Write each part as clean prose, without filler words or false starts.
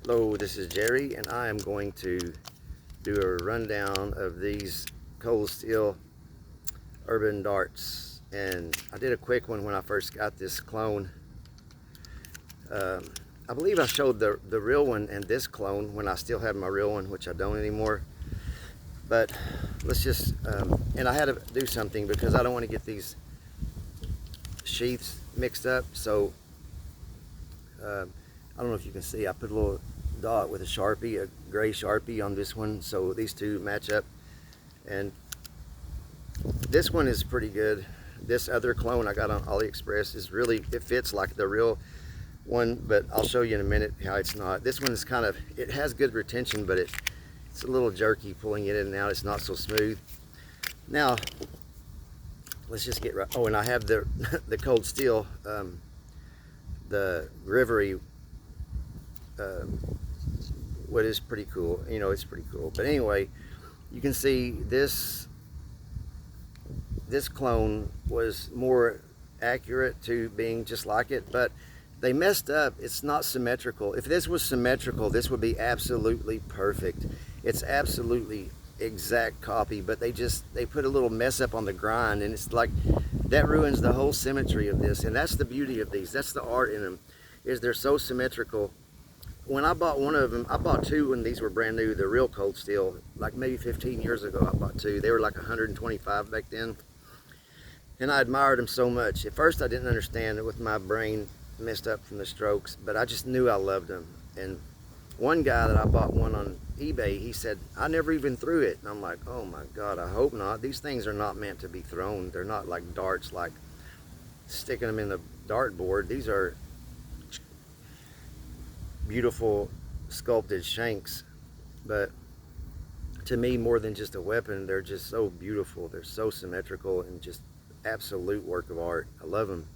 Hello, this is Jerry, and I am going to do a rundown of these Cold Steel Urban Darts. And I did a quick one when I first got this clone. I believe I showed the real one and this clone when I still had my real one, which I don't anymore. But let's just, and I had to do something because I don't want to get these sheaths mixed up. So I don't know if you can see, I put a little dot with a Sharpie, a gray Sharpie on this one, so these two match up. And this one is pretty good. This other clone I got on AliExpress is really, it fits like the real one, but I'll show you in a minute how it's not. This one is kind of, it has good retention, but it's a little jerky pulling it in and out. It's not so smooth. Now let's just get right. Oh, and I have the the Cold Steel, the Rivery, what is pretty cool. You know, it's pretty cool. But anyway, you can see this clone was more accurate to being just like it, but they messed up. It's not symmetrical. If this was symmetrical, this would be absolutely perfect. It's absolutely exact copy, but they put a little mess up on the grind, and it's like that ruins the whole symmetry of this. And that's the beauty of these. That's the art in them, is they're so symmetrical. When I bought one of them, I bought two when these were brand new, the real Cold Steel, like maybe 15 years ago. I bought two. They were like 125 back then, and I admired them so much. At first I didn't understand it with my brain messed up from the strokes, but I just knew I loved them. And one guy that I bought one on eBay, he said, I never even threw it. And I'm like, oh my God, I hope not. These things are not meant to be thrown. They're not like darts, like sticking them in the dartboard. These are beautiful sculpted shanks, but to me, more than just a weapon, they're just so beautiful. They're so symmetrical and just absolute work of art. I love them.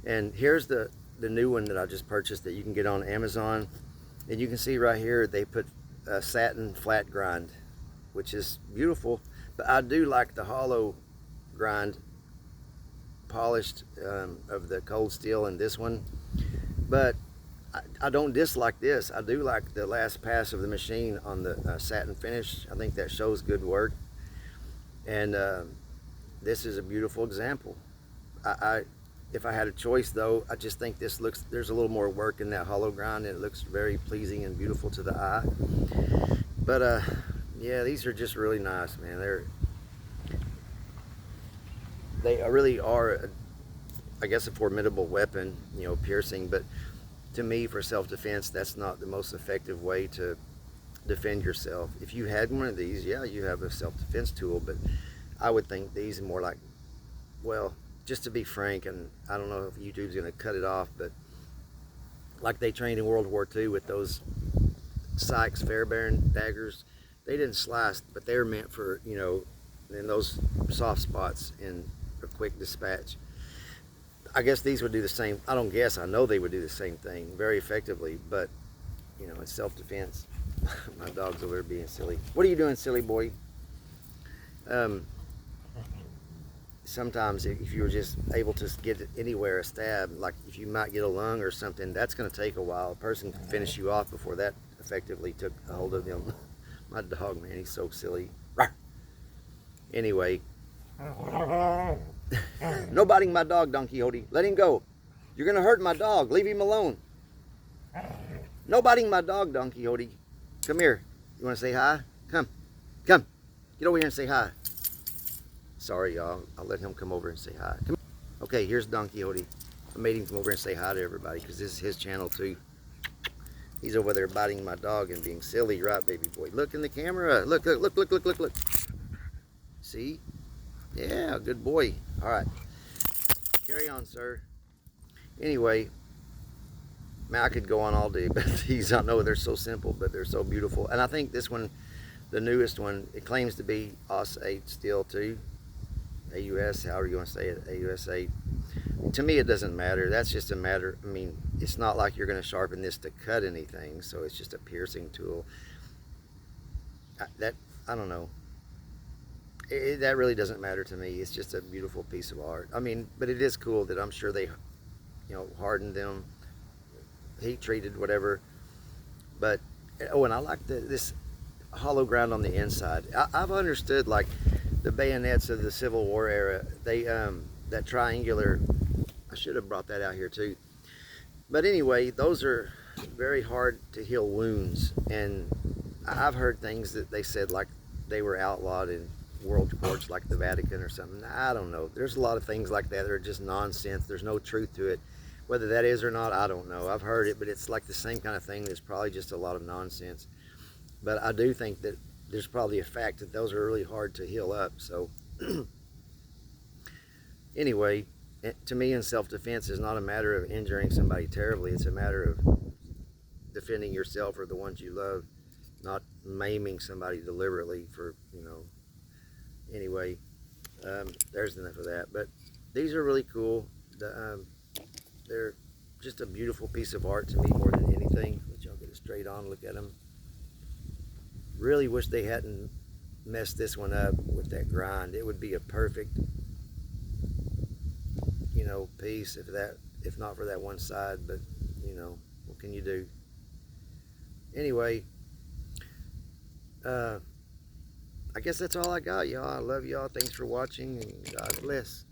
And here's the new one that I just purchased that you can get on Amazon. And you can see right here they put a satin flat grind, which is beautiful. But I do like the hollow grind polished of the Cold Steel and this one. But I don't dislike this. I do like the last pass of the machine on the satin finish. I think that shows good work. And this is a beautiful example. If I had a choice though, I just think this looks, there's a little more work in that hollow grind, and it looks very pleasing and beautiful to the eye. But yeah, these are just really nice, man. They really are, I guess, a formidable weapon, you know, piercing. But to me, for self-defense, that's not the most effective way to defend yourself. If you had one of these, yeah, you have a self-defense tool, but I would think these are more like, well, just to be frank, and I don't know if YouTube's going to cut it off, but like they trained in World War II with those Sykes Fairbairn daggers, they didn't slice, but they were meant for, you know, in those soft spots in a quick dispatch. I guess these would do the same. I don't guess, I know they would do the same thing very effectively, but you know, it's self-defense. My dog's over there being silly. What are you doing, silly boy? Sometimes if you were just able to get anywhere a stab, like if you might get a lung or something, that's going to take a while. A person can finish you off before that effectively took a hold of them. My dog, man, he's so silly. Anyway, no biting my dog, Don Quixote. Let him go. You're going to hurt my dog. Leave him alone. No biting my dog, Don Quixote. Come here. You want to say hi? Come. Come. Get over here and say hi. Sorry, y'all. I'll let him come over and say hi. Come. Okay, here's Don Quixote. I made him come over and say hi to everybody because this is his channel too. He's over there biting my dog and being silly, right, baby boy? Look in the camera. Look, look, look, look, look, look, look. See? Yeah, good boy. All right. Carry on, sir. Anyway, man, I could go on all day about these. I know they're so simple, but they're so beautiful. And I think this one, the newest one, it claims to be AUS 8 steel too. AUS, however you want to say it, AUS 8. To me, it doesn't matter. That's just a matter, I mean, it's not like you're going to sharpen this to cut anything, so it's just a piercing tool. I don't know. That really doesn't matter to me. It's just a beautiful piece of art. I mean, but it is cool that I'm sure they, you know, hardened them, heat treated, whatever. But oh, and I like this hollow ground on the inside. I've understood like the bayonets of the Civil War era. They that triangular. I should have brought that out here too. But anyway, those are very hard to heal wounds, and I've heard things that they said like they were outlawed in world courts like the Vatican or something. I don't know. There's a lot of things like that that are just nonsense. There's no truth to it. Whether that is or not, I don't know. I've heard it, but it's like the same kind of thing. There's probably just a lot of nonsense. But I do think that there's probably a fact that those are really hard to heal up. So anyway, to me, in self-defense is not a matter of injuring somebody terribly. It's a matter of defending yourself or the ones you love, not maiming somebody deliberately for, anyway, there's enough of that. But these are really cool. They're just a beautiful piece of art to me more than anything. Let y'all get it straight on, look at them. Really wish they hadn't messed this one up with that grind. It would be a perfect, piece if not for that one side, but what can you do? Anyway, I guess that's all I got, y'all. I love y'all. Thanks for watching, and God bless.